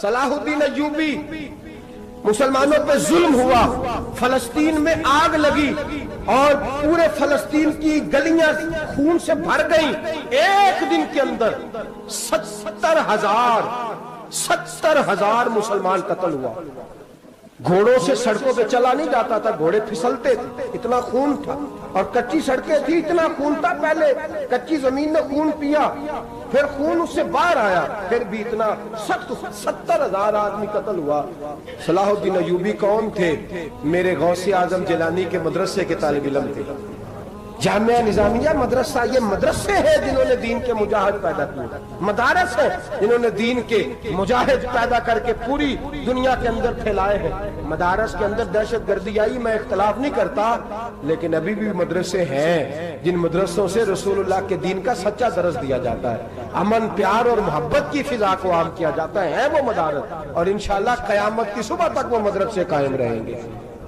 صلاح الدین ایوبی، مسلمانوں پہ ظلم ہوا، فلسطین میں آگ لگی اور پورے فلسطین کی گلیاں خون سے بھر گئیں۔ ایک دن کے اندر 70,000 مسلمان قتل ہوا۔ گھوڑوں سے سڑکوں پہ چلا نہیں جاتا تھا، گھوڑے پھسلتے تھے، اتنا خون تھا، اور کچی سڑکیں تھی، اتنا خون تھا۔ پہلے کچی زمین نے خون پیا، پھر خون اس سے باہر آیا، پھر بھی اتنا سخت 70,000 آدمی قتل ہوا۔ صلاح الدین ایوبی کون تھے؟ میرے غوث اعظم جیلانی کے مدرسے کے طالب علم تھے۔ جامعہ نظامیہ مدرسہ، یہ مدرسے ہیں جنہوں نے دین کے مجاہد پیدا کیے، مدارس ہیں جنہوں نے دین کے مجاہد پیدا کر کے پوری دنیا کے اندر پھیلائے ہیں۔ مدارس کے اندر دہشت گردی آئی، میں اختلاف نہیں کرتا، لیکن ابھی بھی مدرسے ہیں جن مدرسوں سے رسول اللہ کے دین کا سچا درس دیا جاتا ہے، امن، پیار اور محبت کی فضا کو عام کیا جاتا ہے وہ مدارس، اور انشاءاللہ قیامت کی صبح تک وہ مدرسے قائم رہیں گے۔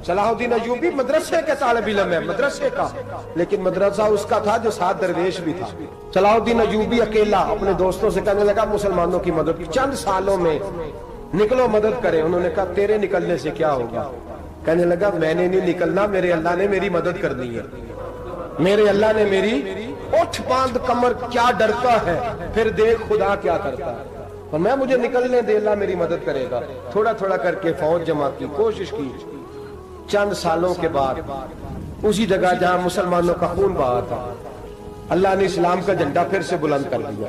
صلاح الدین ایوبی مدرسے کے طالب علم ہے، مدرسے کا، لیکن مدرسہ اس کا تھا جو ساتھ درویش بھی تھا۔ صلاح الدین ایوبی اکیلا اپنے دوستوں سے کہنے لگا مسلمانوں کی مدد چند سالوں میں نکلو مدد کریں۔ انہوں نے کہا تیرے نکلنے سے کیا ہوگا؟ کہنے لگا میں نے نہیں نکلنا، میرے اللہ نے میری مدد کرنی ہے، میرے اللہ نے میری اٹھ باندھ کمر، کیا ڈرتا ہے پھر دیکھ خدا کیا کرتا ہے، اور میں مجھے نکلنے دے، اللہ میری مدد کرے گا۔ تھوڑا تھوڑا کر کے فوج جمع کی، کوشش کی۔ چند سالوں کے بعد اسی جگہ جہاں مسلمانوں کا خون بہا تھا، اللہ نے اسلام کا جھنڈا پھر سے بلند کر دیا۔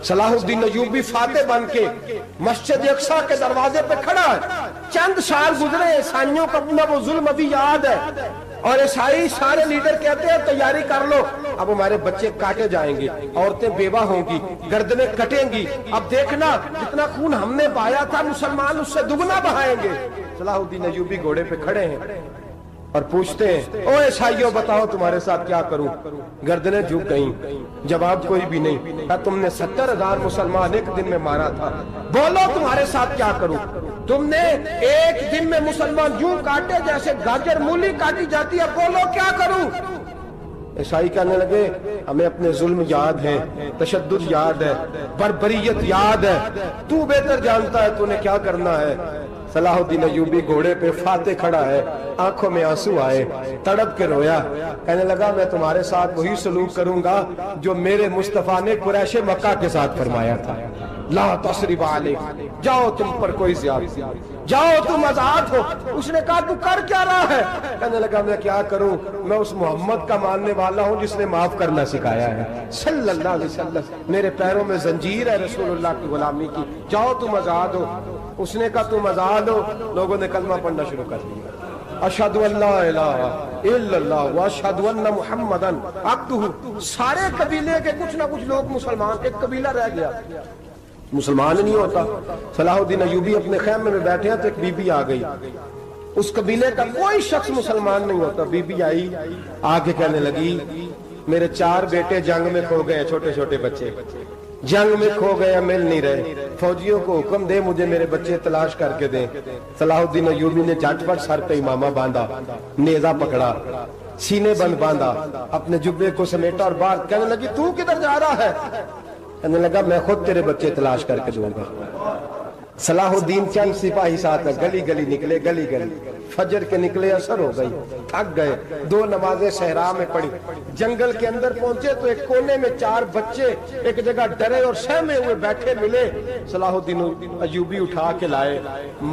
صلاح الدین ایوبی فاتح بن کے مسجد اقصی کے دروازے پہ کھڑا ہے۔ چند سال گزرے، عیسائیوں کا اپنا وہ ظلم ابھی یاد ہے، اور عیسائی سارے لیڈر کہتے ہیں تیاری کر لو، اب ہمارے بچے کاٹے جائیں گے، عورتیں بیوہ ہوں گی، گردنیں کٹیں گی، اب دیکھنا جتنا خون ہم نے بہایا تھا مسلمان اس سے دگنا بہائیں گے۔ صلاح الدین ایوبی گھوڑے پہ کھڑے ہیں اور پوچھتے ہیں او عیسائیوں بتاؤ تمہارے ساتھ کیا کروں؟ گردنیں جھک گئیں، جواب کوئی بھی نہیں۔ کہا تم نے 70,000 مسلمان ایک دن میں مارا تھا، بولو تمہارے ساتھ کیا کروں؟ تم نے ایک دن میں مسلمان یوں کاٹے جیسے گاجر مولی کاٹی جاتی ہے، بولو کیا کروں؟ عیسائی کہنے لگے ہمیں اپنے ظلم یاد ہے، تشدد یاد ہے، بربریت یاد ہے، تو بہتر جانتا ہے تو نے کیا کرنا ہے۔ صلاح الدین ایوبی گھوڑے پہ فاتح کھڑا ہے، آنکھوں میں آنسو آئے، تڑپ کے رویا، کہنے لگا میں تمہارے ساتھ وہی سلوک کروں گا جو میرے مصطفیٰ نے قریش مکہ کے ساتھ فرمایا تھا، لا تصریب علیک، جاؤ تم پر کوئی زیادتی، جاؤ تم آزاد ہو۔ اس نے کہا تو کر کیا رہا ہے؟ کہنے لگا میں کیا کروں، میں اس محمد کا ماننے والا ہوں جس نے معاف کرنا سکھایا ہے صلی اللہ علیہ وسلم، میرے پیروں میں زنجیر ہے رسول اللہ کی غلامی کی، جاؤ تم آزاد ہو۔ اس نے کہا تم آزاد ہو، لوگوں نے کلمہ پڑھنا شروع کر دیا، اشہد ان لا الہ الا اللہ واشہد ان محمدن عبدہ۔ سارے قبیلے کے کچھ نہ کچھ لوگ مسلمان، ایک قبیلہ رہ گیا مسلمان نہیں ہوتا۔ صلاح الدین ایوبی اپنے خیمے میں بیٹھے ہیں تو ایک بی بی آ گئی، اس قبیلے کا کوئی شخص مسلمان نہیں ہوتا۔ بی بی آئی، آگے کہنے لگی میرے 4 بیٹے جنگ میں کھو گئے، چھوٹے چھوٹے بچے جنگ میں کھو گئے، مل نہیں رہے، فوجیوں کو حکم دے مجھے میرے بچے تلاش کر کے دیں۔ صلاح الدین ایوبی نے جھٹ پٹ سر پہ امامہ باندھا، نیزہ پکڑا، سینے بند باندھا، اپنے جبے کو سمیٹا اور باہر کہنے لگی تو کدھر جا رہا ہے؟ کہنے لگا میں خود تیرے بچے تلاش کر کے دوں گا۔ صلاح الدین چند سپاہی ساتھ گلی گلی نکلے، گلی گلی فجر کے نکلے، اثر ہو گئی، تھک گئے، 2 نمازیں صحرا میں پڑھی، جنگل کے اندر پہنچے تو ایک کونے میں 4 بچے ایک جگہ ڈرے اور سہمے ہوئے بیٹھے ملے۔ صلاح الدین ایوبی اٹھا کے لائے،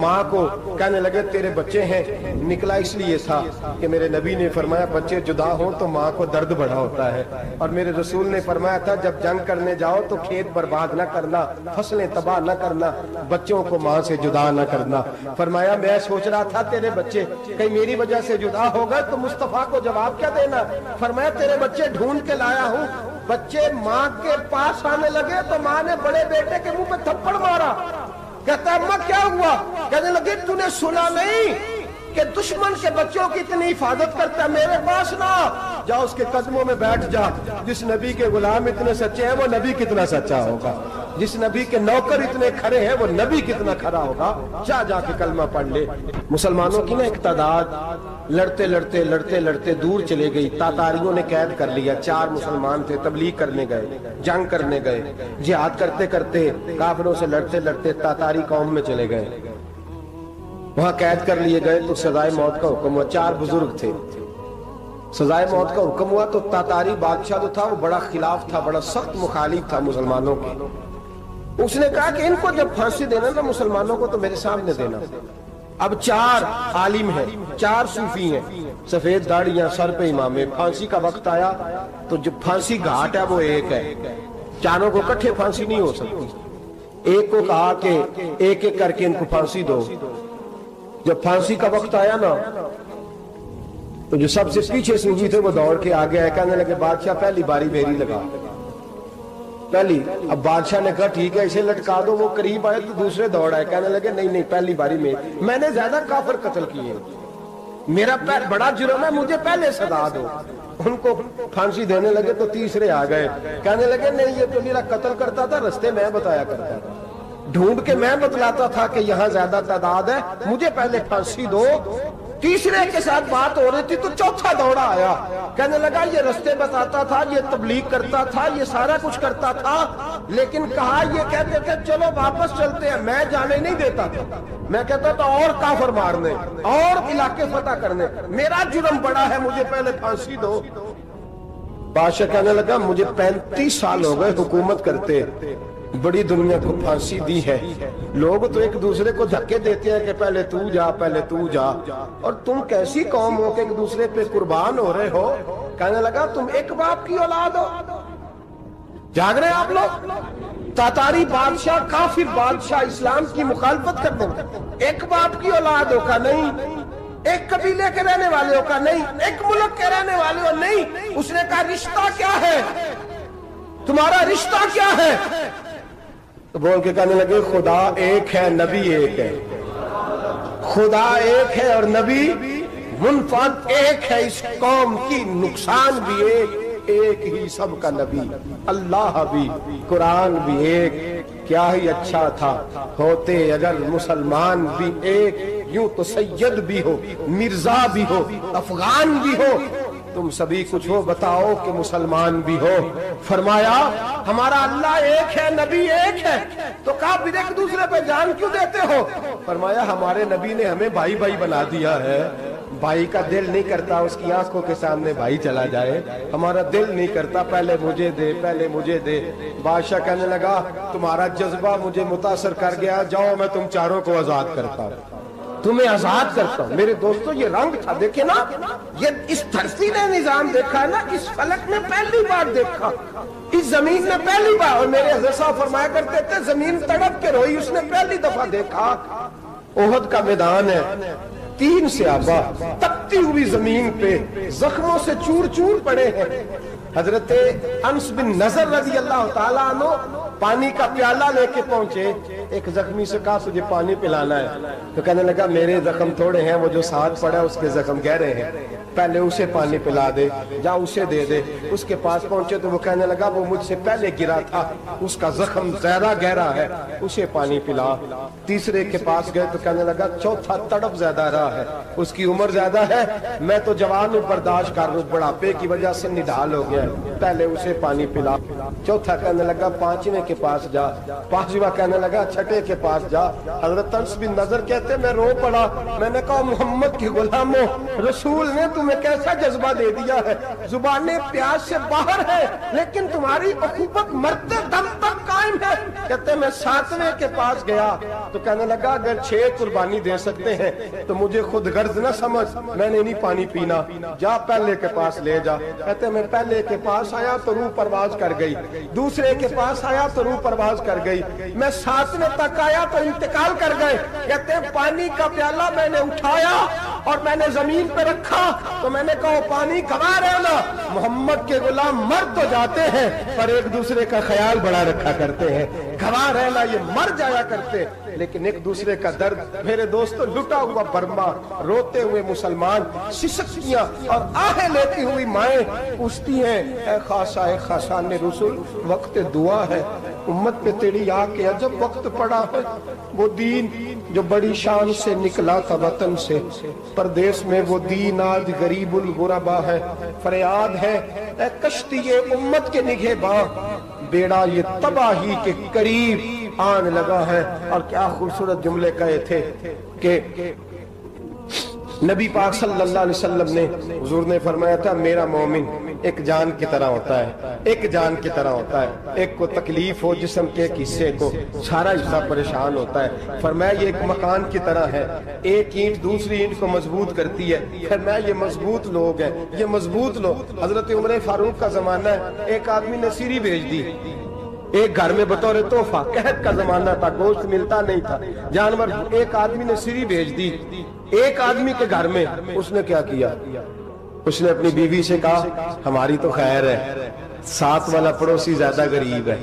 ماں کو کہنے لگے تیرے بچے ہیں، نکلا اس لیے تھا کہ میرے نبی نے فرمایا بچے جدا ہوں تو ماں کو درد بڑا ہوتا ہے، اور میرے رسول نے فرمایا تھا جب جنگ کرنے جاؤ تو کھیت برباد نہ کرنا، فصلیں تباہ نہ کرنا، بچوں کو ماں سے جدا نہ کرنا۔ فرمایا میں سوچ رہا تھا تیرے بچے کہیں میری وجہ سے جدا ہو گئے تو مصطفیٰ کو جواب کیا دینا؟ فرمایا تیرے بچے ڈھونڈ کے لایا ہوں۔ بچے ماں کے پاس آنے لگے تو ماں نے بڑے بیٹے کے منہ پہ تھپڑ مارا، کہتا ہے اماں کیا ہوا؟ کہنے لگی تو نے سنا نہیں کہ دشمن کے بچوں کی اتنی حفاظت کرتا ہے، میرے پاس نہ جا، اس کے قدموں میں بیٹھ جا، جس نبی کے غلام اتنے سچے ہیں وہ نبی کتنا سچا ہوگا۔ جس نبی کے نوکر اتنے کھڑے ہیں وہ نبی کتنا کھڑا ہوگا. جا کے کلمہ پڑھ لے. مسلمانوں کی نا ایک تعداد لڑتے دور چلے گئی. تاتاریوں نے قید کر لیا. 4 مسلمان تھے, تبلیغ کرنے گئے, جنگ کرنے گئے, جہاد کرتے کرتے کافروں سے لڑتے تاتاری قوم میں چلے گئے. وہاں قید کر لیے گئے تو سزائے موت کا حکم ہوا. 4 بزرگ تھے, سزائے موت کا حکم ہوا تو تاتاری بادشاہ جو تھا وہ بڑا خلاف تھا, بڑا سخت مخالف تھا مسلمانوں کے. اس نے کہا کہ ان کو جب پھانسی دینا نا مسلمانوں کو تو میرے سامنے دینا. اب 4 عالم ہیں, 4 صوفی ہیں, سفید داڑیاں, سر پہ امامے. پھانسی کا وقت آیا تو جو پھانسی گھاٹ ہے وہ ایک ہے, چاروں کو اکٹھے پھانسی نہیں ہو سکتی. ایک کو کہا کہ ایک کر کے ان کو پھانسی دو. جب پھانسی کا وقت آیا نا تو جو سب سے پیچھے صوفی تھے وہ دوڑ کے آگے آئے, کہنے لگے بادشاہ پہلی باری میری لگا. پہلی. اب بادشاہ نے کہا ٹھیک ہے اسے لٹکا دو. وہ قریب آئے تو دوسرے دوڑ آئے, کہنے لگے نہیں پہلی باری میں نے زیادہ کافر قتل کیے, میرا بڑا جرم ہے, مجھے پہلے سزا دو. ان کو پھانسی دینے لگے تو تیسرے آ گئے, کہنے لگے نہیں یہ تو میرا قتل کرتا تھا, رستے میں بتایا کرتا تھا, ڈھونڈ کے میں بتلاتا تھا کہ یہاں زیادہ تعداد ہے, مجھے پہلے پھانسی دو. تیسرے کے ساتھ بات ہو رہی تھی تو چوتھا دوڑا آیا, کہنے لگا یہ رستے بتاتا تھا, یہ تبلیغ کرتا تھا, یہ سارا کچھ کرتا تھا, لیکن کہا یہ کہتے تھے چلو واپس چلتے ہیں, میں جانے نہیں دیتا تھا. میں کہتا تھا اور کافر مارنے, اور علاقے فتح کرنے, میرا جرم بڑا ہے, مجھے پہلے پھانسی دو. بادشاہ کہنے لگا مجھے 35 سال ہو گئے حکومت کرتے, بڑی دنیا کو پھانسی دی ہے. لوگ تو ایک دوسرے کو دھکے دیتے ہیں کہ پہلے تو جا, اور تم کیسی قوم ہو کہ ایک دوسرے پہ قربان ہو رہے ہو. کہنے لگا تم ایک باپ کی اولاد ہو. جاگ رہے آپ لوگ. تاتاری بادشاہ, کافر بادشاہ, اسلام کی مخالفت کرتے ہیں. ایک باپ کی اولاد ہو کا نہیں, ایک قبیلے کے رہنے والے ہو کا نہیں, ایک ملک کے رہنے والے ہو نہیں. اس نے کہا رشتہ کیا ہے, تمہارا رشتہ کیا ہے؟ تو بول کے کہنے لگے خدا ایک ہے, نبی ایک ہے. خدا ایک ہے اور نبی منفرد ایک ہے. اس قوم کی نقصان بھی ایک ہی سب کا نبی. اللہ بھی, قرآن بھی ایک. کیا ہی اچھا تھا ہوتے اگر مسلمان بھی ایک, یوں تو سید بھی ہو, مرزا بھی ہو, افغان بھی ہو, تم سبھی کچھ ہو, بتاؤ کہ مسلمان بھی ہو. فرمایا ہمارا اللہ ایک ہے, نبی ایک ہے. تو کہا پھر ایک دوسرے پہ جان کیوں دیتے ہو؟ فرمایا ہمارے نبی نے ہمیں بھائی بنا دیا ہے. بھائی کا دل نہیں کرتا اس کی آنکھوں کے سامنے بھائی چلا جائے, ہمارا دل نہیں کرتا پہلے مجھے دے. بادشاہ کہنے لگا تمہارا جذبہ مجھے متاثر کر گیا, جاؤ میں تم چاروں کو آزاد کرتا ہوں, تمہیں آزاد کرتا ہوں. میرے دوستو یہ رنگ تھا, دیکھیں نا, یہ اس دھرتی نے نظام دیکھا ہے نا, اس فلک میں پہلی بار دیکھا, اس زمین نے پہلی بار. اور میرے حضرت صاحب فرمایا کرتے تھے زمین تڑپ کے روئی, اس نے پہلی دفعہ دیکھا. احد کا میدان ہے, 3 صحابہ تپتی ہوئی زمین پہ زخموں سے چور چور پڑے ہیں. حضرت انس بن نضر رضی اللہ تعالیٰ عنہ پانی کا پیالہ لے کے پہنچے. ایک زخمی سے کہا تجھے پانی پلانا ہے, تو کہنے لگا میرے زخم تھوڑے ہیں, وہ جو ساتھ پڑا اس کے زخم گہرے ہیں, پہلے اسے پانی پلا دے, جا اسے دے دے. اس کے پاس پہنچے تو وہ کہنے لگا وہ مجھ سے پہلے گرا تھا, اس کا زخم زیادہ گہرا ہے, اسے پانی پلا. تیسرے کے پاس گئے تو کہنے لگا چوتھا تڑپ زیادہ رہا ہے, اس کی عمر زیادہ ہے, میں تو جوان ہوں, برداشت کر لوں, بڑھاپے کی وجہ سے نڈھال ہو گیا, پہلے اسے پانی پلا. چوتھا کہنے لگا 5ویں کے پاس جا, 5واں کہنے لگا 6ٹھے کے پاس جا. حضرت انس بن نضر کہتے میں رو پڑا, میں نے کہا محمد کے غلاموں, رسول نے تمہیں کیسا جذبہ دے دیا ہے, زبانیں پیاس سے باہر ہے لیکن تمہاری اخوت مرتے دم تک قائم ہے. کہتے میں 7ویں کے پاس گیا تو کہنے لگا اگر 6 قربانی دے سکتے ہیں تو مجھے خود غرض نہ سمجھ, میں نے نہیں پانی پینا, جا پہلے کے پاس لے جا. کہتے میں پہلے کے پاس آیا تو روح پرواز کر گئی, دوسرے کے پاس آیا تو روح پرواز کر گئی, میں 7ویں تک آیا تو انتقال کر گئے. کہتے ہیں پانی کا پیالہ میں نے اٹھایا اور میں نے زمین پہ رکھا تو میں نے کہا پانی گوا رہنا, محمد کے غلام مر تو جاتے ہیں پر ایک دوسرے کا خیال بڑا رکھا کرتے ہیں, گوا رہنا یہ مر جایا کرتے لیکن ایک دوسرے کا درد. میرے دوستو لٹا ہوا برما, روتے ہوئے مسلمان, سسکیاں اور آہیں لیتی ہوئی مائیں پوچھتی ہیں اے خاصا اے خاصان رسول, وقت دعا ہے, امت پہ تیری آ کے عجب وقت پڑا ہے، وہ دین جو بڑی شان سے نکلا تھا وطن سے، پردیس میں وہ دین آج غریب الغربا ہے۔ فریاد ہے اے کشتی امت کے نگہباں، بیڑا یہ تباہی کے قریب آن لگا ہے۔ اور کیا خوبصورت جملے کہے تھے کہ نبی پاک صلی اللہ علیہ وسلم نے، حضور نے فرمایا تھا میرا مومن ایک جان کی طرح ہوتا ہے، ایک جان کی طرح ہوتا ہے، ایک کو تکلیف ہو جسم کے ایک حصے کو سارا حصہ پریشان ہوتا ہے۔ فرمایا یہ ایک مکان کی طرح ہے، ایک اینٹ دوسری اینٹ کو مضبوط کرتی ہے۔ فرمایا یہ مضبوط لوگ ہیں، یہ مضبوط لوگ۔ حضرت عمر فاروق کا زمانہ ہے، ایک آدمی نے سیری بھیج دی ایک گھر میں بطور تحفہ، قحط کا زمانہ تھا، گوشت ملتا نہیں تھا، جانور، ایک آدمی نے سیری بھیج دی ایک آدمی کے گھر میں۔ اس نے کیا کیا؟ اس نے اپنی بیوی سے کہا ہماری تو خیر ہے، ساتھ والا پڑوسی زیادہ غریب ہے،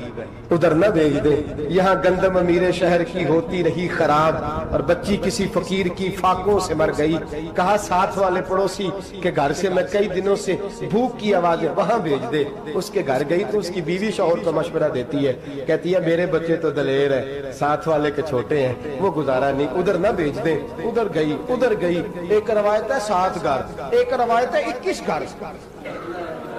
ادھر نہ بھیج دے، یہاں گندم امیر شہر کی ہوتی رہی خراب اور بچی کسی فقیر کی فاقوں سے مر گئی۔ کہا ساتھ والے پڑوسی کے گھر سے میں کئی دنوں سے بھوک کی آوازیں، وہاں بھیج دے۔ اس کے گھر گئی تو اس کی بیوی شوہر کو مشورہ دیتی ہے، کہتی ہے میرے بچے تو دلیر ہے، ساتھ والے کے چھوٹے ہیں، وہ گزارا نہیں، ادھر نہ بھیج دے۔ ادھر گئی۔ ایک روایت ہے 7 گھر، ایک روایت ہے 21 گھر،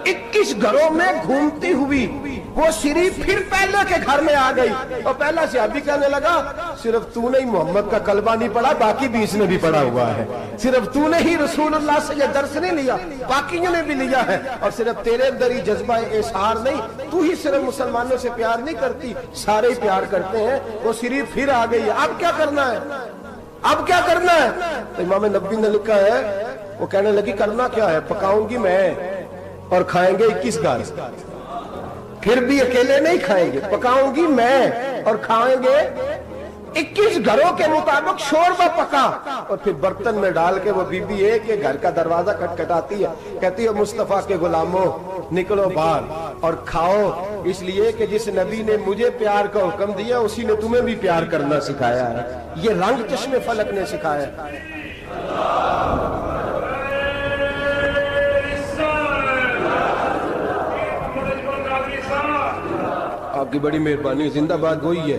21 گھروں میں گھومتی ہوئی وہ سری پھر پہلے کے گھر میں آ گئی، اور پہلا صحابی کہنے لگا صرف تو نے ہی محمد کا کلمہ نہیں پڑھا، باقی بھی اس نے بھی پڑھا ہوا ہے، صرف تو نے ہی رسول اللہ سے یہ درس نہیں لیا، باقیوں نے بھی لیا ہے، اور صرف تیرے اندر ہی جذبہ اظہار نہیں، تو ہی صرف مسلمانوں سے پیار نہیں کرتی، سارے ہی پیار کرتے ہیں۔ وہ سری پھر آ گئی، اب کیا کرنا ہے؟ اب کیا کرنا ہے؟ تو امام نبوی نے لکھا ہے، وہ کہنے لگی کرنا کیا ہے؟ پکاؤں گی میں اور کھائیں گے 21 گھر، پھر بھی اکیلے نہیں کھائیں گے، پکاؤں گی میں اور کھائیں گے 21 گھروں کے مطابق شوربہ پکا، اور پھر برتن میں ڈال کے وہ بی بی ایک گھر کا دروازہ کھٹکھٹاتی ہے، کہتی ہے مصطفیٰ کے غلاموں نکلو باہر اور کھاؤ، اس لیے کہ جس نبی نے مجھے پیار کا حکم دیا اسی نے تمہیں بھی پیار کرنا سکھایا ہے، یہ رنگ چشم فلک نے سکھایا ہے۔ آپ کی بڑی مہربانی، زندہ باد وہی ہے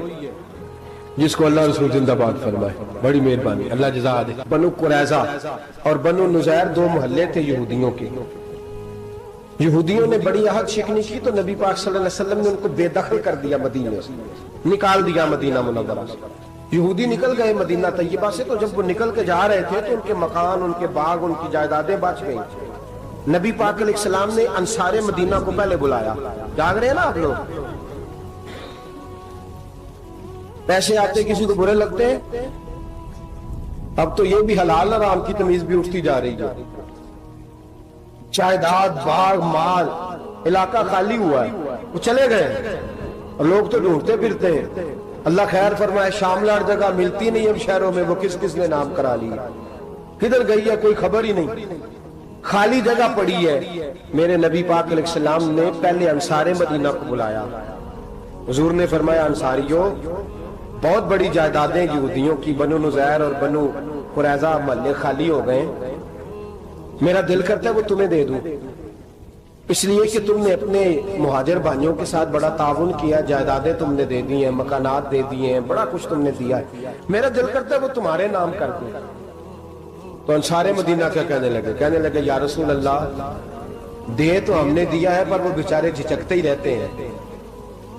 جس کو اللہ رسول زندہ باد فرمائے، بڑی مہربانی، اللہ جزا دے۔ بنو قریظہ اور بنو نذیر 2 محلے تھے یہودیوں کے، یہودیوں نے بڑی عہد شکنی کی تو نبی پاک صلی اللہ علیہ وسلم نے ان کو بے دخل کر دیا، مدینے سے نکال دیا، مدینہ منورہ سے۔ یہودی نکل گئے مدینہ طیبہ سے، تو جب وہ نکل کے جا رہے تھے تو ان کے مکان، ان کے باغ، ان کی جائیدادیں بچ گئیں۔ نبی پاک علیہ السلام نے انصار مدینہ کو پہلے بلایا، جاگ رہے ہیں نا آپ لوگ؟ پیسے آتے کسی کو برے لگتے ہیں، اب تو یہ بھی حلال حرام کی تمیز بھی اٹھتی جا رہی ہے، جائیداد، باغ، مال، علاقہ خالی ہوا ہے، وہ چلے گئے اور لوگ تو ڈھونڈتے پھرتے ہیں۔ اللہ خیر فرمائے، شاملہ جگہ ملتی نہیں اب شہروں میں، وہ کس کس نے نام کرا لیا، کدھر گئی ہے کوئی خبر ہی نہیں، خالی جگہ پڑی ہے۔ میرے نبی پاک علیہ السلام نے پہلے انصار مدینہ کو بلایا، حضور نے فرمایا انصاریوں بہت بڑی جائیدادیں یہودیوں کی، بنو نذیر اور بنو قریظہ محلے خالی ہو گئے، میرا دل کرتا ہے وہ تمہیں دے دوں، اس لیے کہ تم نے اپنے مہاجر بھائیوں کے ساتھ بڑا تعاون کیا، جائیدادیں تم نے دے دی ہیں، مکانات دے دیے ہیں، بڑا کچھ تم نے دیا ہے، میرا دل کرتا ہے وہ تمہارے نام کر دوں۔ تو انصار مدینہ کیا کہنے لگے یا رسول اللہ دے تو ہم نے دیا ہے، پر وہ بیچارے جھچکتے ہی رہتے ہیں،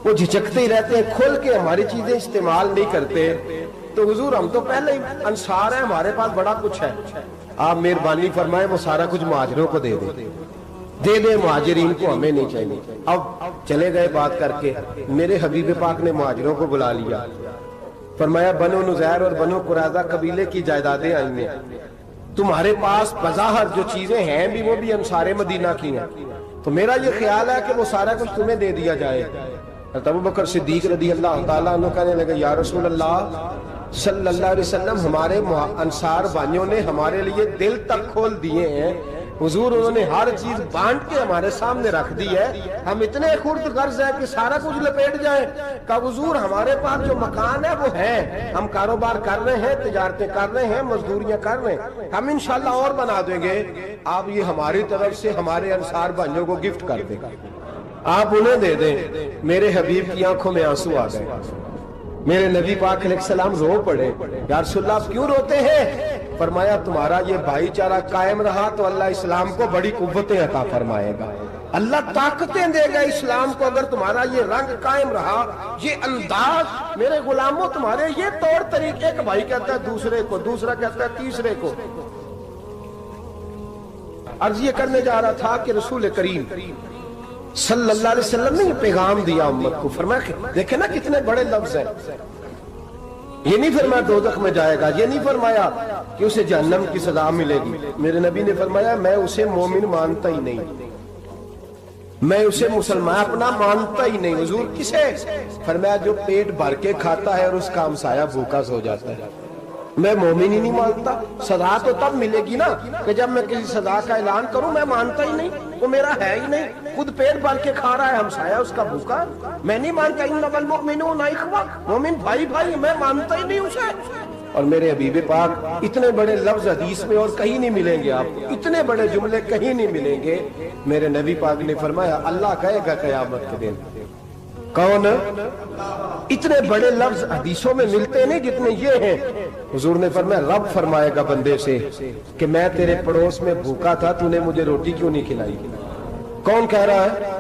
وہ جھچکتے ہی رہتے ہیں، کھول کے ہماری چیزیں استعمال نہیں کرتے، تو حضور ہم تو پہلے ہی انصار ہیں، ہمارے پاس بڑا کچھ ہے، آپ مہربانی فرمائیں وہ سارا کچھ مہاجروں کو دے دے، مہاجرین کو ہمیں نہیں چاہیے۔ اب چلے گئے بات کر کے، میرے حبیب پاک نے مہاجروں کو بلا لیا، فرمایا بنو نذیر اور بنو قریظہ قبیلے کی جائیدادیں آئی ہیں، تمہارے پاس بظاہر جو چیزیں ہیں بھی وہ بھی انصار مدینہ کی ہیں، تو میرا یہ خیال ہے کہ وہ سارا کچھ تمہیں دے دیا جائے۔ ابو بکر صدیق رضی اللہ تعالیٰ عنہ کہنے لگے یا رسول اللہ صلی اللہ علیہ وسلم ہمارے انصار بھائیوں نے ہمارے لیے دل تک کھول دیے ہیں، حضور انہوں نے ہر چیز بانٹ کے ہمارے سامنے رکھ دی ہے، ہم اتنے خرد غرض ہیں کہ سارا کچھ لپیٹ جائیں۔ کہا حضور ہمارے پاس جو مکان ہے وہ ہے، ہم کاروبار کر رہے ہیں، تجارتیں کر رہے ہیں، مزدوریاں کر رہے ہیں، ہم انشاءاللہ اور بنا دیں گے، آپ یہ ہماری طرف سے ہمارے انصار بھائیوں کو گفٹ کر دیں۔ آپ انہیں دے دیں. میرے حبیب کی آنکھوں میں آنسو آ گئے. میرے نبی پاک علیہ السلام رو پڑے. یا رسول اللہ آپ کیوں روتے ہیں؟ فرمایا تمہارا یہ بھائی چارہ قائم رہا تو اللہ اسلام کو بڑی قوتیں عطا فرمائے گا. اللہ طاقتیں دے گا اسلام کو اگر تمہارا یہ رنگ قائم رہا، یہ انداز. میرے غلاموں تمہارے یہ طور طریقے، ایک بھائی کہتا ہے دوسرے کو، دوسرا کہتا ہے تیسرے کو. عرض یہ کرنے جا رہا تھا کہ رسول کریم صلی اللہ علیہ وسلم نے یہ پیغام دیا امت کو. فرمایا دیکھیں نا کتنے بڑے لفظ ہیں. یہ نہیں فرمایا دوزخ میں جائے گا، یہ نہیں فرمایا کہ اسے جہنم کی سزا ملے گی. میرے نبی نے فرمایا میں اسے مومن مانتا ہی نہیں، میں اسے مسلمان اپنا مانتا ہی نہیں. حضور کسے؟ فرمایا جو پیٹ بھر کے کھاتا ہے اور اس کا ہمسایہ بھوکا سو جاتا ہے. میں مومن ہی نہیں مانتا. سزا تو تب ملے گی نا کہ جب میں کسی سزا کا اعلان کروں. میں مانتا ہی نہیں، وہ میرا ہے ہی نہیں. خود پیٹ بھر کے کھا رہا ہے، ہمسایہ اس کا بھوکا. میں نہیں مانتا انما المؤمنون اخوہ، مومن بھائی بھائی، میں مانتا ہی نہیں اسے. اور میرے حبیب پاک اتنے بڑے لفظ حدیث میں اور کہیں نہیں ملیں گے آپ کو، اتنے بڑے جملے کہیں نہیں ملیں گے. میرے نبی پاک نے فرمایا اللہ کہے گا قیامت کے دن. کون؟ اتنے بڑے لفظ حدیثوں میں ملتے نہیں جتنے یہ ہیں. حضور نے فرمایا رب فرمائے گا بندے سے کہ میں تیرے پڑوس میں بھوکا تھا، تو نے مجھے روٹی کیوں نہیں کھلائی؟ کون کہہ رہا ہے؟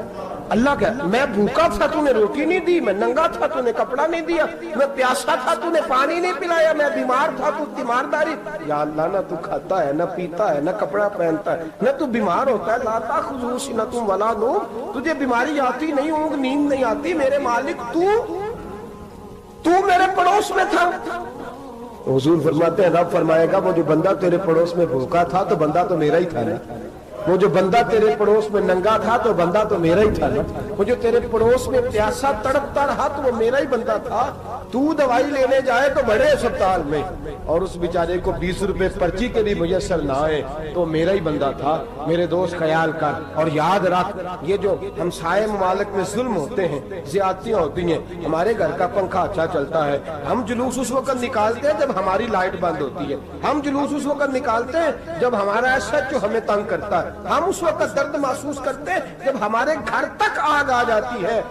اللہ کہہ میں بھوکا تھا تو نے روٹی نہیں دی، میں ننگا تھا تو نے کپڑا نہیں دیا، میں پیاسا تھا تو نے پانی نہیں پلایا، میں بیمار تھا تو تیمارداری. یا اللہ نہ تو کھاتا ہے، نہ پیتا ہے، نہ کپڑا پہنتا ہے، نہ تو بیمار ہوتا ہے. لا تاخذہ سنۃ ولا نوم، تجھے بیماری آتی نہیں، اونگ نیند نہیں آتی. میرے مالک تو میرے پڑوس میں تھا. حضور فرماتے ہیں رب فرمائے گا وہ جو بندہ تیرے پڑوس میں بھوکا تھا تو بندہ تو میرا ہی تھا نا. وہ جو بندہ تیرے پڑوس میں ننگا تھا تو بندہ تو میرا ہی تھا نا. وہ جو تیرے پڑوس میں پیاسا تڑپتا رہا تو وہ میرا ہی بندہ تھا. تو دوائی لینے جائے تو بڑے اسپتال میں اور اس بیچارے کو 20 روپے پرچی کے بھی میسر نہ آئے تو میرا ہی بندہ تھا. میرے دوست خیال کر اور یاد رکھ یہ جو ہمسائے ممالک میں ظلم ہوتے ہیں، زیادتیاں ہوتی ہیں. ہمارے گھر کا پنکھا اچھا چلتا ہے، ہم جلوس اس وقت نکالتے ہیں جب ہماری لائٹ بند ہوتی ہے. ہم جلوس اس وقت نکالتے ہیں جب ہمارا ایسا جو ہمیں تنگ کرتا ہے. ہم اس وقت درد محسوس کرتے ہیں جب ہمارے گھر تک آگ آ جاتی ہے.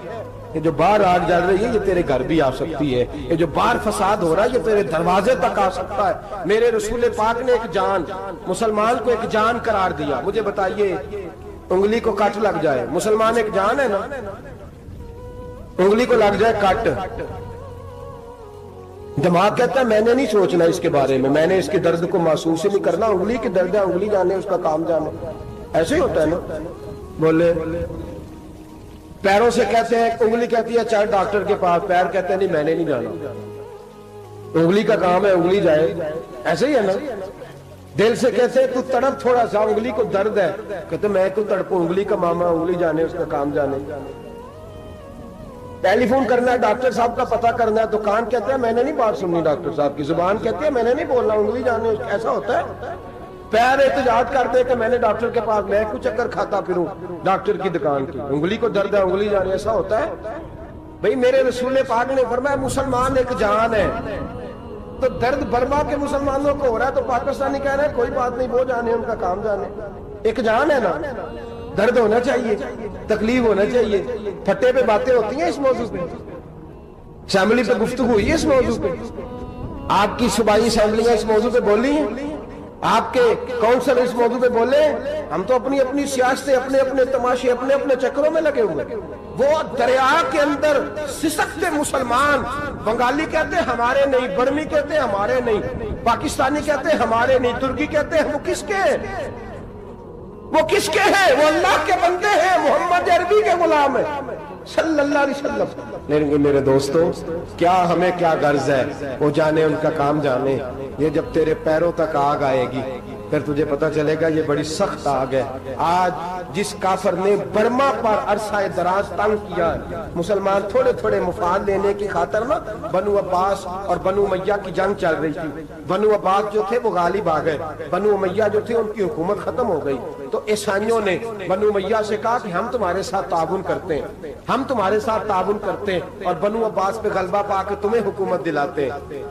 یہ جو باہر آگ جل رہی ہے یہ تیرے گھر بھی آ سکتی ہے. یہ جو باہر فساد ہو رہا ہے یہ تیرے دروازے تک آ سکتا ہے. میرے رسول پاک نے ایک جان، مسلمان کو ایک جان قرار دیا. مجھے بتائیے انگلی کو کٹ لگ جائے، مسلمان ایک جان ہے نا. انگلی کو لگ جائے کٹ، دماغ کہتا ہے میں نے نہیں سوچنا اس کے بارے میں نے اس کے درد کو محسوس ہی نہیں کرنا. انگلی کی درد ہے، انگلی جانے اس کا کام جانے. ایسے ہی ہوتا ہے نا. بولے پیروں سے کہتے ہیں، انگلی کہتی ہے چل ڈاکٹر کے پاس، پیر کہتے ہیں نہیں میں نے نہیں جانا، انگلی کا کام ہے انگلی جائے. ایسے ہی ہے نا. دل سے کہتے ہیں تو تڑپ تھوڑا سا، انگلی کو درد ہے، کہتے میں کو تڑپوں، انگلی کا ماما، انگلی جانے اس کا کام جانے. ٹیلی فون کرنا ہے ڈاکٹر صاحب کا پتہ کرنا ہے تو کان کہتے ہیں میں نے نہیں بات سننی ڈاکٹر صاحب کی، زبان کہتی ہے میں نے نہیں بولنا، انگلی جانے. ایسا ہوتا ہے. پیر احتجاج کرتے کہ میں نے ڈاکٹر کے پاس، میں کچھ چکر کھاتا پھروں ڈاکٹر کی دکان کی، انگلی کو درد ہے انگلی جانے. ایسا ہوتا ہے بھئی. میرے رسول پاک نے فرمایا مسلمان ایک جان ہے. تو درد برما کے مسلمانوں کو ہو رہا ہے تو پاکستانی کہہ رہے ہیں کوئی بات نہیں، وہ جانے ان کا کام جانے. ایک جان ہے نا. درد ہونا چاہیے، تکلیف ہونا چاہیے. پھٹے پہ باتیں ہوتی ہیں اس موضوع پہ، اسمبلی پہ گفتگو ہوئی ہے اس موضوع پہ، آپ کی صوبائی اسمبلیاں اس موضوع پہ بولی ہیں، آپ کے کونسل اس موضوع پہ بولے. ہم تو اپنی اپنی سیاستیں، اپنے اپنے تماشے، اپنے اپنے چکروں میں لگے ہوئے. وہ دریا کے اندر سسکتے مسلمان، بنگالی کہتے ہیں ہمارے نہیں، برمی کہتے ہیں ہمارے نہیں، پاکستانی کہتے ہیں ہمارے نہیں، ترکی کہتے ہیں وہ کس کے ہیں؟ وہ کس کے ہیں؟ وہ اللہ کے بندے ہیں، محمد عربی کے غلام ہیں صلی اللہ علیہ وسلم. میرے دوستوں کیا ہمیں کیا غرض ہے؟ وہ جانے ان کا کام جانے. یہ جب تیرے پیروں تک آگ آئے گی پھر تجھے پتا چلے گا یہ بڑی سخت آگ ہے. آج جس کافر نے برما پر عرصہ دراز تنگ کیا ہے، مسلمان تھوڑے تھوڑے مفاد لینے کی خاطر نا، بنو عباس اور بنو امیہ کی جنگ چل رہی تھی. بنو عباس جو تھے وہ غالب آ گئے، بنو امیہ جو تھے ان کی حکومت ختم ہو گئی. تو عیسائیوں نے بنو امیہ سے کہا کہ ہم تمہارے ساتھ تعاون کرتے ہیں، ہم تمہارے ساتھ تعاون کرتے ہیں اور بنو عباس پہ غلبہ پا کے تمہیں حکومت دلاتے ہیں.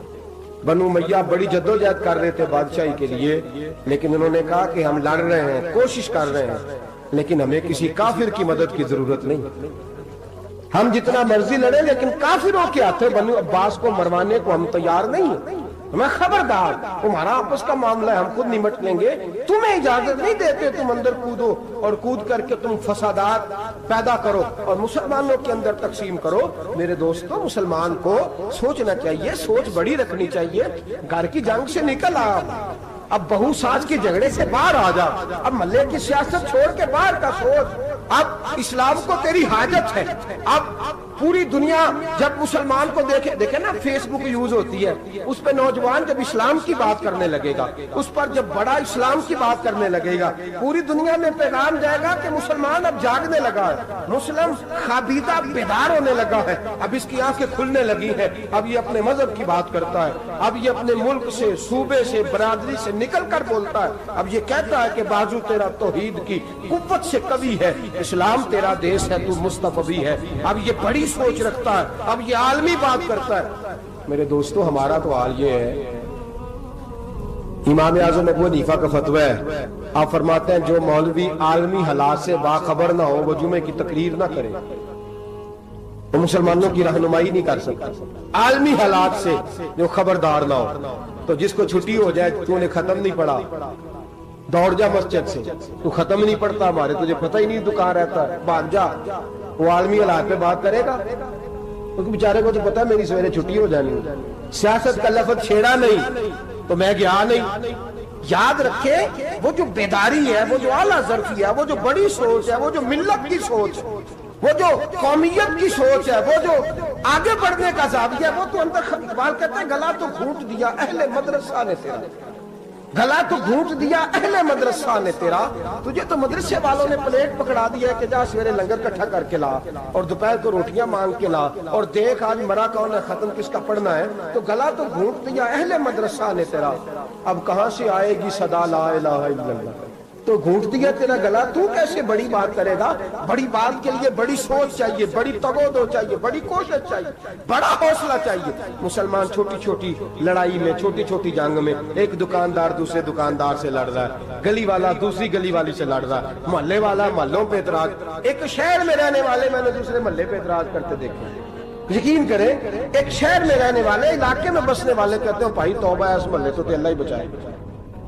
بنو امیہ بڑی جدوجہد کر رہے تھے بادشاہی کے لیے، لیکن انہوں نے کہا کہ ہم لڑ رہے ہیں، کوشش کر رہے ہیں، لیکن ہمیں کسی کافر کی مدد کی ضرورت نہیں. ہم جتنا مرضی لڑیں لیکن کافروں کے ہاتھوں بنو عباس کو مروانے کو ہم تیار نہیں ہیں. میں خبردار، تمہارا آپس کا معاملہ ہے، ہم خود نمٹ لیں گے. تمہیں اجازت نہیں دیتے تم اندر کودو اور کود کر کے تم فسادات پیدا کرو اور مسلمانوں کے اندر تقسیم کرو. میرے دوستو، مسلمان کو سوچنا چاہیے، سوچ بڑی رکھنی چاہیے. گھر کی جنگ سے نکل آ، اب بہو ساس کے جھگڑے سے باہر آ جا. اب ملے کی سیاست چھوڑ کے باہر کا سوچ. اب اسلام کو تیری حاجت ہے. اب پوری دنیا جب مسلمان کو دیکھے نا، فیس بک یوز ہوتی ہے، اس پہ نوجوان جب اسلام کی بات کرنے لگے گا، اس پر جب بڑا اسلام کی بات کرنے لگے گا، پوری دنیا میں پیغام جائے گا کہ مسلمان اب جاگنے لگا ہے، مسلم خوابیدہ بیدار ہونے لگا ہے. اب اس کی آنکھیں کھلنے لگی ہیں. اب یہ اپنے مذہب کی بات کرتا ہے. اب یہ اپنے ملک سے، صوبے سے، برادری سے نکل کر بولتا ہے. اب یہ کہتا ہے کہ بازو تیرا توحید کی قوت سے قوی ہے، اسلام تیرا دیس ہے، تو مصطفی ہے. اب یہ بڑی سوچ رکھتا ہے. اب یہ عالمی بات کرتا ہے. میرے دوستو، ہمارا تو حال یہ ہے. امام اعظم ابو حنیفہ کا فتویٰ ہے، آپ فرماتے ہیں جو مولوی عالمی حالات سے باخبر نہ ہو وہ جمعے کی تقریر نہ کرے، وہ مسلمانوں کی رہنمائی نہیں کر سکتا. عالمی حالات سے جو خبردار نہ ہو. تو جس کو چھٹی ہو جائے، تو نے ختم نہیں پڑھا، دوڑ جا مسجد سے. تو ختم نہیں پڑھتا، ہمارے تجھے پتہ ہی نہیں دکان رہتا ہے، بھاگ جا. وہ عالمی حالات پہ بات کرے گا، کیونکہ بیچارے کو تو پتہ ہے میری سویرے چھٹی ہو جانی. سیاست کا لفظ چھیڑا نہیں تو میں گیا نہیں. یاد رکھے، وہ جو بیداری ہے، وہ جو اعلیٰ ظرفی ہے، وہ جو بڑی سوچ ہے، وہ جو ملت کی سوچ، وہ جو قومیت کی سوچ ہے، وہ جو آگے بڑھنے کا زاویہ ہے، وہ تو اندر. اقبال کہتے ہیں گلا تو گھونٹ دیا اہل مدرسہ نے تیرا، گلا تو گھونٹ دیا اہل مدرسہ نے تیرا. تجھے تو مدرسے والوں نے پلیٹ پکڑا دیا ہے کہ جا سویرے لنگر کٹھا کر کے لا اور دوپہر کو روٹیاں مانگ کے لا اور دیکھ آج مرا کون ہے، ختم کس کا پڑھنا ہے. تو گلا تو گھونٹ دیا اہل مدرسہ نے تیرا، اب کہاں سے آئے گی صدا لا الہ الا اللہ. تو گھونٹ دیا تیرا گلا، تو کیسے بڑی بات کرے گا؟ بڑی بات کے لیے بڑی سوچ چاہیے، بڑی تگودو چاہیے، بڑی کوشش چاہیے، بڑا حوصلہ چاہیے. مسلمان چھوٹی چھوٹی لڑائی میں، چھوٹی چھوٹی جنگ میں، ایک دکاندار دوسرے دکاندار سے لڑ رہا ہے، گلی والا دوسری گلی والی سے لڑ رہا ہے، محلے والا محلوں پہ اعتراض. ایک شہر میں رہنے والے میں نے دوسرے محلے پہ اعتراض کرتے دیکھے. یقین کریں، ایک شہر میں رہنے والے، علاقے میں بسنے والے کہتے ہیں بھائی توبہ ہے، اس محلے تو اللہ ہی بچائے.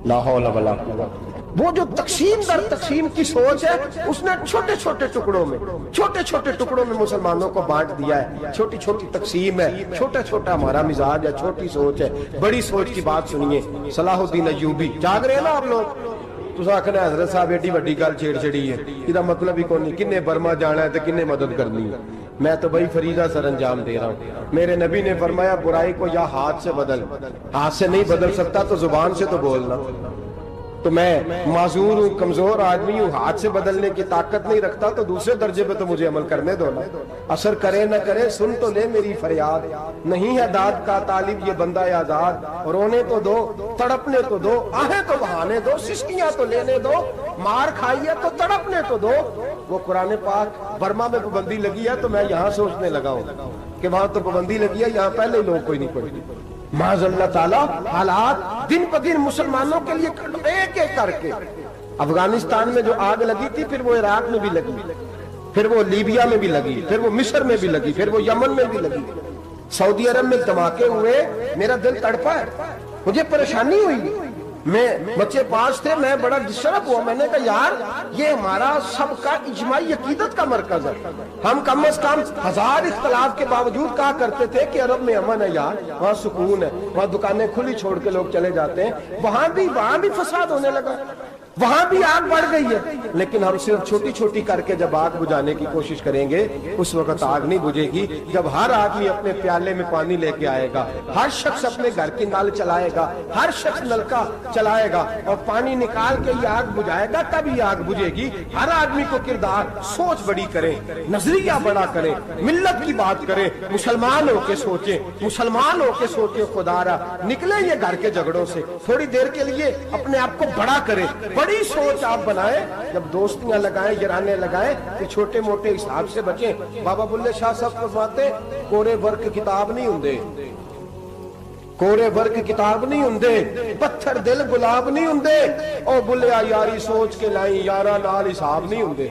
لا حول ولا قوت. وہ جو تقسیم در تقسیم کی سوچ ہے، اس نے چھوٹے چھوٹے ٹکڑوں میں مسلمانوں کو بانٹ دیا ہے. چھوٹی چھوٹی تقسیم ہے، چھوٹا چھوٹا ہمارا مزاج ہے، چھوٹی سوچ ہے. بڑی سوچ کی بات سنیے. صلاح الدین ایوبی، جاگ رہے ہیں نا آپ لوگ؟ تو آخنا حضرت صاحب ایڈی وڈی گل چھیڑ چھڑی ہے، یہ مطلب ہی کون نہیں. کنے برما جانا ہے تو کنے مدد کرنی ہے. میں تو بھائی فریضہ سر انجام دے رہا ہوں. میرے نبی نے فرمایا برائی کو یا ہاتھ سے بدل، ہاتھ سے نہیں بدل سکتا تو زبان سے تو بولنا. تو میں معذور ہوں، کمزور آدمی ہوں، ہاتھ سے بدلنے کی طاقت نہیں رکھتا، تو دوسرے درجے پہ تو مجھے عمل کرنے دو نا. اثر کرے نہ کرے سن تو لے میری فریاد، نہیں ہے داد کا طالب یہ بندہ آزاد. رونے تو دو، تڑپنے تو دو، آہیں تو بہانے دو، سسکیاں تو لینے دو، مار کھائیے تو تڑپنے تو دو. وہ قرآن پاک برما میں پابندی لگی ہے تو میں یہاں سوچنے لگا ہوں کہ وہاں تو پابندی لگی ہے، یہاں پہلے ہی لوگ کوئی نہیں پڑھتی. معاذ اللہ تعالیٰ حالات دن پہ دن مسلمانوں کے لیے ایک ایک کر کے. افغانستان میں جو آگ لگی تھی، پھر وہ عراق میں بھی لگی، پھر وہ لیبیا میں بھی لگی، پھر وہ مصر میں بھی لگی، پھر وہ یمن میں بھی لگی. سعودی عرب میں دھماکے ہوئے، میرا دل تڑپا ہے، مجھے پریشانی ہوئی. میں بچے 5 تھے، میں بڑا ڈسٹرب ہوا. میں نے کہا یار یہ ہمارا سب کا اجماعی عقیدت کا مرکز ہے. ہم کم از کم 1000 اختلاف کے باوجود کہا کرتے تھے کہ عرب میں امن ہے یار، وہاں سکون ہے، وہاں دکانیں کھلی چھوڑ کے لوگ چلے جاتے ہیں. وہاں بھی فساد ہونے لگا، وہاں بھی آگ بڑھ گئی ہے. لیکن ہم صرف چھوٹی چھوٹی کر کے جب آگ بجھانے کی کوشش کریں گے، اس وقت آگ نہیں بجھے گی. جب ہر آدمی اپنے پیالے میں پانی لے کے آئے گا، ہر شخص اپنے گھر کی نل چلائے گا، ہر شخص نلکا چلائے گا اور پانی نکال کے یہ آگ بجھائے گا، تب یہ آگ بجھے گی. ہر آدمی کو کردار، سوچ بڑی کرے، نظریہ بڑا کرے، ملت کی بات کرے، مسلمان ہو کے سوچے، مسلمان ہو کے سوچے. خدا را نکلے یہ گھر کے جھگڑوں سے، تھوڑی دیر کے لیے اپنے آپ کو بڑا کرے. بڑی سوچ آپ بنائیں. جب دوستیاں لگائیں، یارانے لگائیں تو چھوٹے موٹے حساب سے بچیں. بابا بلے شاہ صاحب فرماتے کورے ورک کتاب نہیں ہوندے، ਕੋਰੇ ਵਰਗ ਕਿਤਾਬ ਨਹੀਂ ਹੁੰਦੇ, ਪੱਥਰ ਦਿਲ ਗੁਲਾਬ ਨਹੀਂ ਹੁੰਦੇ। ਉਹ ਬੁੱਲਿਆ ਯਾਰੀ ਸੋਚ ਕੇ ਲਾਈ, ਯਾਰਾਂ ਨਾਲ ਹਿਸਾਬ ਨਹੀਂ ਹੁੰਦੇ।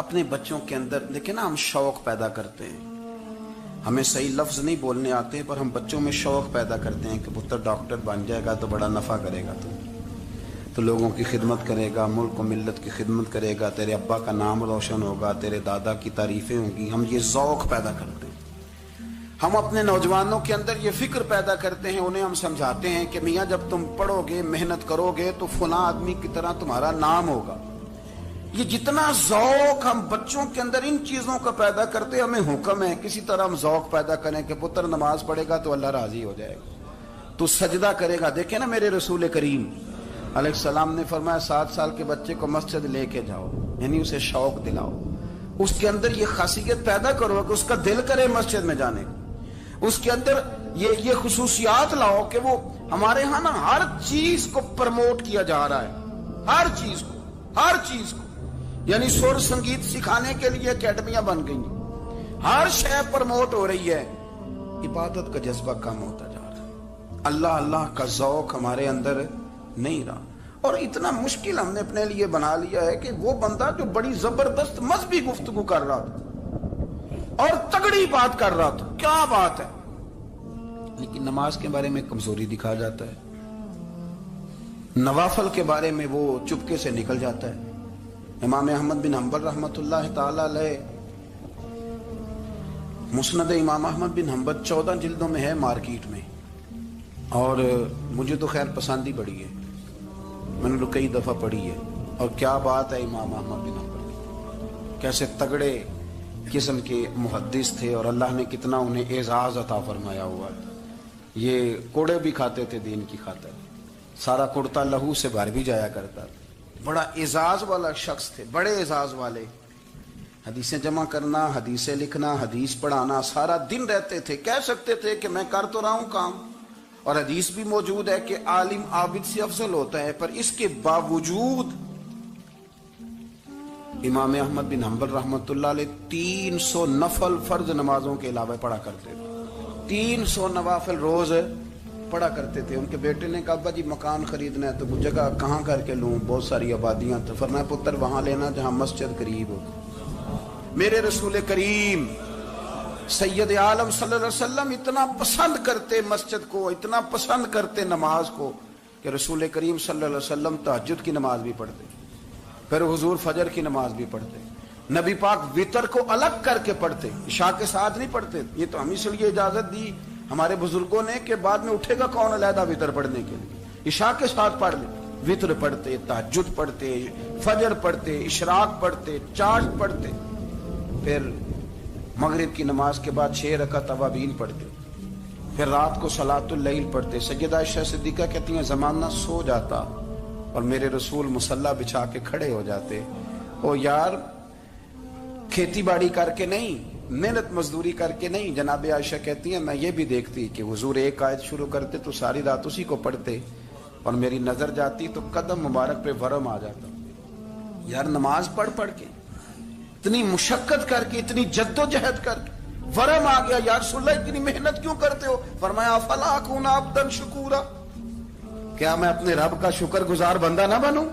اپنے بچوں کے اندر دیکھیں نا، ہم شوق پیدا کرتے ہیں، ہمیں صحیح لفظ نہیں بولنے آتے پر ہم بچوں میں شوق پیدا کرتے ہیں کہ پتر ڈاکٹر بن جائے گا تو بڑا نفع کرے گا، تو لوگوں کی خدمت کرے گا، ملک و ملت کی خدمت کرے گا، تیرے ابا کا نام روشن ہوگا، تیرے دادا کی تعریفیں ہوں گی. ہم یہ ذوق پیدا کرتے ہیں. ہم اپنے نوجوانوں کے اندر یہ فکر پیدا کرتے ہیں، انہیں ہم سمجھاتے ہیں کہ میاں جب تم پڑھو گے، محنت کرو گے تو فلاں آدمی کی طرح تمہارا نام ہوگا. یہ جتنا ذوق ہم بچوں کے اندر ان چیزوں کا پیدا کرتے، ہمیں حکم ہے کسی طرح ہم ذوق پیدا کریں کہ پتر نماز پڑھے گا تو اللہ راضی ہو جائے گا، تو سجدہ کرے گا. دیکھیں نا میرے رسول کریم علیہ السلام نے فرمایا 7 سال کے بچے کو مسجد لے کے جاؤ، یعنی اسے شوق دلاؤ، اس کے اندر یہ خاصیت پیدا کرو کہ اس کا دل کرے مسجد میں جانے کو، اس کے اندر یہ خصوصیات لاؤ کہ وہ ہمارے ہاں نا ہر چیز کو پروموٹ کیا جا رہا ہے، ہر چیز کو یعنی سر سنگیت سکھانے کے لیے اکیڈمیاں بن گئی، ہر شے پروموٹ ہو رہی ہے. عبادت کا جذبہ کم ہوتا جا رہا ہے، اللہ کا ذوق ہمارے اندر نہیں رہا. اور اتنا مشکل ہم نے اپنے لیے بنا لیا ہے کہ وہ بندہ جو بڑی زبردست مذہبی گفتگو کر رہا تھا اور تگڑی بات کر رہا تھا، کیا بات ہے، لیکن نماز کے بارے میں کمزوری دکھا جاتا ہے، نوافل کے بارے میں وہ چپکے سے نکل جاتا ہے. امام احمد بن حنبل رحمۃ اللہ تعالی علیہ، مسند امام احمد بن حنبل 14 جلدوں میں ہے مارکیٹ میں، اور مجھے تو خیر پسند ہی بڑی ہے، میں نے تو کئی دفعہ پڑھی ہے. اور کیا بات ہے امام احمد بن حنبل، کیسے تگڑے قسم کے محدث تھے اور اللہ نے کتنا انہیں اعزاز عطا فرمایا ہوا. یہ کوڑے بھی کھاتے تھے دین کی خاطر، سارا کرتا لہو سے بھر بھی جایا کرتا تھا. بڑا اعزاز والا شخص تھے، بڑے اعزاز والے. حدیثیں جمع کرنا، حدیثیں لکھنا، حدیث پڑھانا، سارا دن رہتے تھے. کہہ سکتے تھے کہ میں کر تو رہا ہوں کام، اور حدیث بھی موجود ہے کہ عالم عابد سے افضل ہوتا ہے، پر اس کے باوجود امام احمد بن حنبل رحمۃ اللہ علیہ 300 نفل فرض نمازوں کے علاوہ پڑھا کرتے تھے. 300 نوافل روز پڑھا کرتے تھے. ان کے بیٹے نے کہا ابا جی مکان خریدنا ہے تو وہ جگہ کہاں کر کے لوں، بہت ساری آبادیاں. تو فرمایا پتر وہاں لینا جہاں مسجد قریب ہو. میرے رسول کریم سید عالم صلی اللہ علیہ وسلم اتنا پسند کرتے مسجد کو، اتنا پسند کرتے نماز کو کہ رسول کریم صلی اللہ علیہ وسلم تہجد کی نماز بھی پڑھتے، پھر حضور فجر کی نماز بھی پڑھتے. نبی پاک وتر کو الگ کر کے پڑھتے، عشاء کے ساتھ نہیں پڑھتے. یہ تو ہم اس لیے اجازت دی ہمارے بزرگوں نے کہ بعد میں اٹھے گا کون علیحدہ وتر پڑھنے کے لیے، عشاء کے ساتھ پڑھ لے. وتر پڑھتے، تہجد پڑھتے، فجر پڑھتے، اشراق پڑھتے، چاش پڑھتے، پھر مغرب کی نماز کے بعد 6 رکعت اوابین پڑھتے، پھر رات کو صلاۃ اللیل پڑھتے. سیدہ عائشہ صدیقہ کہتی ہیں زمانہ سو جاتا اور میرے رسول مصلی بچھا کے کھڑے ہو جاتے. او یار کھیتی باڑی کر کے نہیں، محنت مزدوری کر کے نہیں. جناب عائشہ کہتی ہیں میں یہ بھی دیکھتی کہ حضور ایک آیت شروع کرتے تو ساری رات اسی کو پڑھتے، اور میری نظر جاتی تو قدم مبارک پہ ورم آ جاتا. یار نماز پڑھ کے اتنی مشقت کر کے، اتنی جد و جہد کر کے ورم آ گیا. یا رسول اللہ اتنی محنت کیوں کرتے ہو؟ فرمایا افلا اکون عبدا شکورا، کیا میں اپنے رب کا شکر گزار بندہ نہ بنوں؟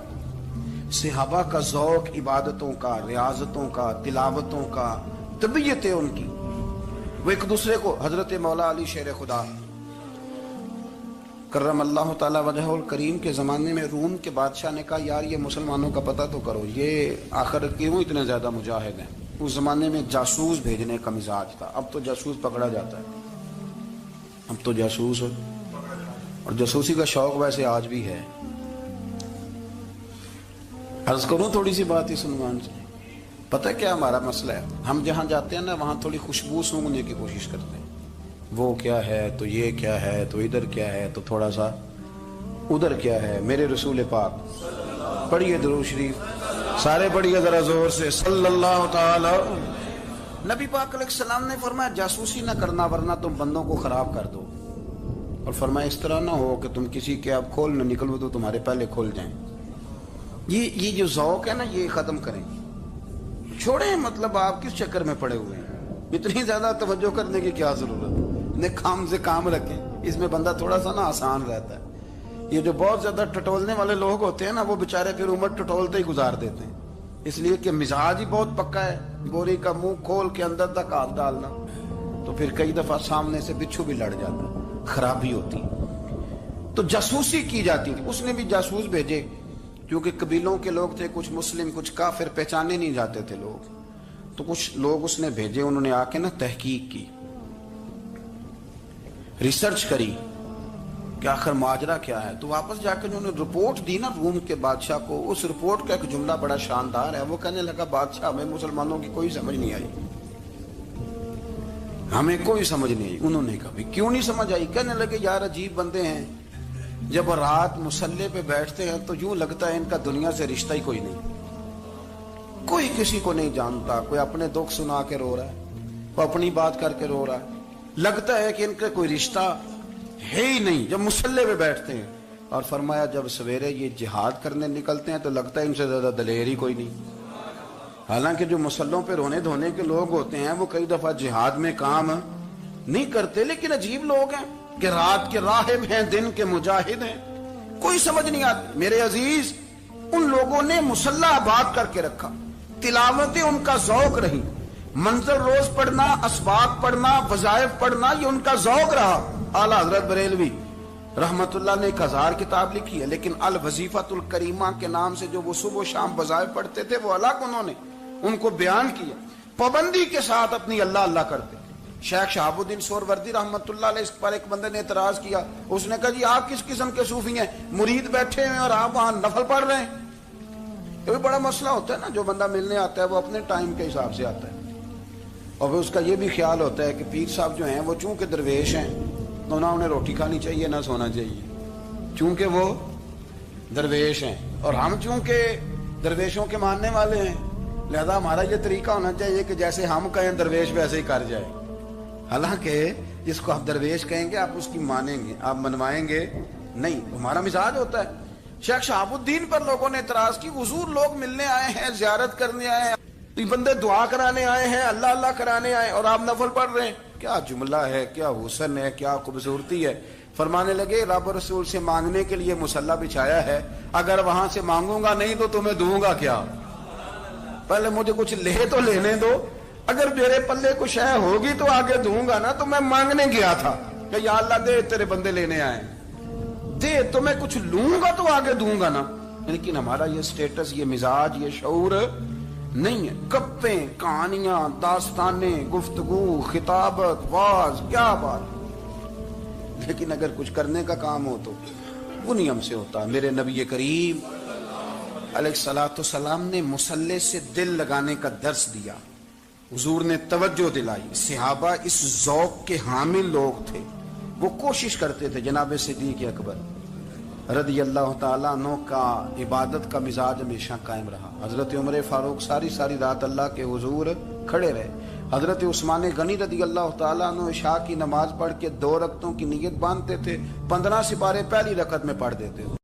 صحابہ کا ذوق عبادتوں کا، ریاضتوں کا، تلاوتوں کا، طبیعت ہے ان کی. وہ ایک دوسرے کو، حضرت مولا علی شیر خدا کرم اللہ تعالی وجہہ الکریم کے زمانے میں روم کے بادشاہ نے کہا یار یہ مسلمانوں کا پتہ تو کرو، یہ آخر کیوں اتنے زیادہ مجاہد ہیں. اس زمانے میں جاسوس بھیجنے کا مزاج تھا، اب تو جاسوس پکڑا جاتا ہے، اب تو جاسوس، اور جاسوسی کا شوق ویسے آج بھی ہے. عرض کروں تھوڑی سی بات اس عنوان سے. پتہ کیا ہمارا مسئلہ ہے؟ ہم جہاں جاتے ہیں نا وہاں تھوڑی خوشبو سونگنے کی کوشش کرتے ہیں. وہ کیا ہے تو یہ کیا ہے تو ادھر کیا ہے تو تھوڑا سا ادھر کیا ہے. میرے رسول پاک پڑھیے درود شریف سارے پڑھیے ذرا زور سے صلی اللہ تعالی. نبی پاک علیہ السلام نے فرمایا جاسوسی نہ کرنا ورنہ تم بندوں کو خراب کر دو، اور فرمایا اس طرح نہ ہو کہ تم کسی کے اب کھول نہ نکلو تو تمہارے پہلے کھول جائیں. یہ جو ذوق ہے نا یہ ختم کریں، چھوڑیں. مطلب آپ کس چکر میں پڑے ہوئے ہیں؟ اتنی زیادہ توجہ کرنے کی کیا ضرورت ہے؟ کام سے کام رکھیں، اس میں بندہ تھوڑا سا نا آسان رہتا ہے. یہ جو بہت زیادہ ٹٹولنے والے لوگ ہوتے ہیں نا وہ بےچارے پھر عمر ٹٹولتے ہی گزار دیتے ہیں. اس لیے کہ مزاج ہی بہت پکا ہے، بوری کا منہ کھول کے اندر تک ہاتھ ڈالنا، تو پھر کئی دفعہ سامنے سے بچھو بھی لڑ جاتا، خرابی ہوتی۔ تو جاسوسی کی جاتی تھی، اس نے بھی جاسوس بھیجے، کیونکہ قبیلوں کے لوگ تھے، کچھ مسلم کچھ کافر، پہچانے نہیں جاتے تھے لوگ، تو کچھ لوگ اس نے بھیجے، انہوں نے آ کے نا تحقیق کی، ریسرچ کری کہ آخر ماجرا کیا ہے۔ تو واپس جا کے انہوں نے رپورٹ دی نا روم کے بادشاہ کو، اس رپورٹ کا ایک جملہ بڑا شاندار ہے، وہ کہنے لگا بادشاہ ہمیں مسلمانوں کی کوئی سمجھ نہیں آئی، ہمیں کوئی سمجھ نہیں آئی۔ انہوں نے کہا بھی کیوں نہیں سمجھ آئی؟ کہنے لگے یار عجیب بندے ہیں، جب رات مسلح پہ بیٹھتے ہیں تو یوں لگتا ہے ان کا دنیا سے رشتہ ہی کوئی نہیں، کوئی کسی کو نہیں جانتا، کوئی اپنے دکھ سنا کے رو رہا ہے، کوئی اپنی بات کر کے رو رہا ہے، لگتا ہے کہ ان کا کوئی رشتہ ہے ہی نہیں جب مسلح پہ بیٹھتے ہیں۔ اور فرمایا جب سویرے یہ جہاد کرنے نکلتے ہیں تو لگتا ہے ان سے زیادہ دلیر ہی کوئی نہیں۔ حالانکہ جو مسلحوں پہ رونے دھونے کے لوگ ہوتے ہیں وہ کئی دفعہ جہاد میں کام نہیں کرتے، لیکن عجیب لوگ ہیں کہ رات کے راہب ہیں، دن کے مجاہد ہیں، کوئی سمجھ نہیں آتی۔ میرے عزیز، ان لوگوں نے مسلح آباد کر کے رکھا، تلاوتیں ان کا ذوق رہی، منظر روز پڑھنا، اسباق پڑھنا، وظائف پڑھنا، یہ ان کا ذوق رہا۔ اعلیٰ حضرت بریلوی رحمت اللہ نے 1000 کتاب لکھی ہے، لیکن الوظیفۃ الکریمہ کے نام سے جو وہ صبح و شام وظائف پڑھتے تھے وہ الگ انہوں نے ان کو بیان کیا، پابندی کے ساتھ اپنی اللہ اللہ کرتے۔ شیخ شہاب الدین سہروردی رحمت اللہ علیہ، اس پر ایک بندے نے اعتراض کیا، اس نے کہا جی آپ کس قسم کے صوفی ہیں، مرید بیٹھے ہیں اور آپ وہاں نفل پڑھ رہے ہیں؟ یہ بھی بڑا مسئلہ ہوتا ہے نا، جو بندہ ملنے آتا ہے وہ اپنے ٹائم کے حساب سے آتا ہے، اور پھر اس کا یہ بھی خیال ہوتا ہے کہ پیر صاحب جو ہیں وہ چونکہ درویش ہیں تو نہ انہیں روٹی کھانی چاہیے نہ سونا چاہیے، چونکہ وہ درویش ہیں، اور ہم چونکہ درویشوں کے ماننے والے ہیں، لہذا ہمارا یہ طریقہ ہونا چاہیے کہ جیسے ہم کہیں درویش ویسے ہی کر جائے۔ حالانکہ جس کو آپ درویش کہیں گے آپ اس کی مانیں گے، آپ منوائیں گے نہیں، ہمارا مزاج ہوتا ہے۔ شیخ شہاب الدین پر لوگوں نے اعتراض کی، حضور لوگ ملنے آئے ہیں، زیارت کرنے آئے ہیں، یہ بندے دعا کرانے آئے ہیں، اللہ اللہ کرانے آئے، اور آپ نفل پڑھ رہے ہیں، کیا جملہ ہے، کیا حسن ہے، کیا خوبصورتی ہے۔ فرمانے لگے رب رسول سے مانگنے کے لیے مصلی بچھایا ہے، اگر وہاں سے مانگوں گا نہیں تو تمہیں دوں گا کیا؟ پہلے مجھے کچھ لے تو لینے دو، اگر میرے پلے کچھ شے ہوگی تو آگے دوں گا نا، تو میں مانگنے گیا تھا کہ یا اللہ دے تیرے بندے لینے آئے، دے تو میں کچھ لوں گا تو آگے دوں گا نا۔ لیکن ہمارا یہ سٹیٹس، یہ مزاج، یہ شعور نہیں ہے۔ گپیں، کہانیاں، داستانیں، گفتگو، خطابت، واز، کیا بات، لیکن اگر کچھ کرنے کا کام ہو تو وہ نہیں ہم سے ہوتا۔ میرے نبی کریم علیہ الصلوۃ والسلام نے مصلی سے دل لگانے کا درس دیا، حضور نے توجہ دلائی، صحابہ اس ذوق کے حامل لوگ تھے، وہ کوشش کرتے تھے۔ جناب صدیق اکبر رضی اللہ تعالیٰ عنہ کا عبادت کا مزاج ہمیشہ قائم رہا۔ حضرت عمر فاروق ساری رات اللہ کے حضور کھڑے رہے۔ حضرت عثمان غنی رضی اللہ تعالیٰ عنہ عشاء کی نماز پڑھ کے 2 رکعتوں کی نیت باندھتے تھے، 15 سپارے پہلی رکعت میں پڑھ دیتے تھے۔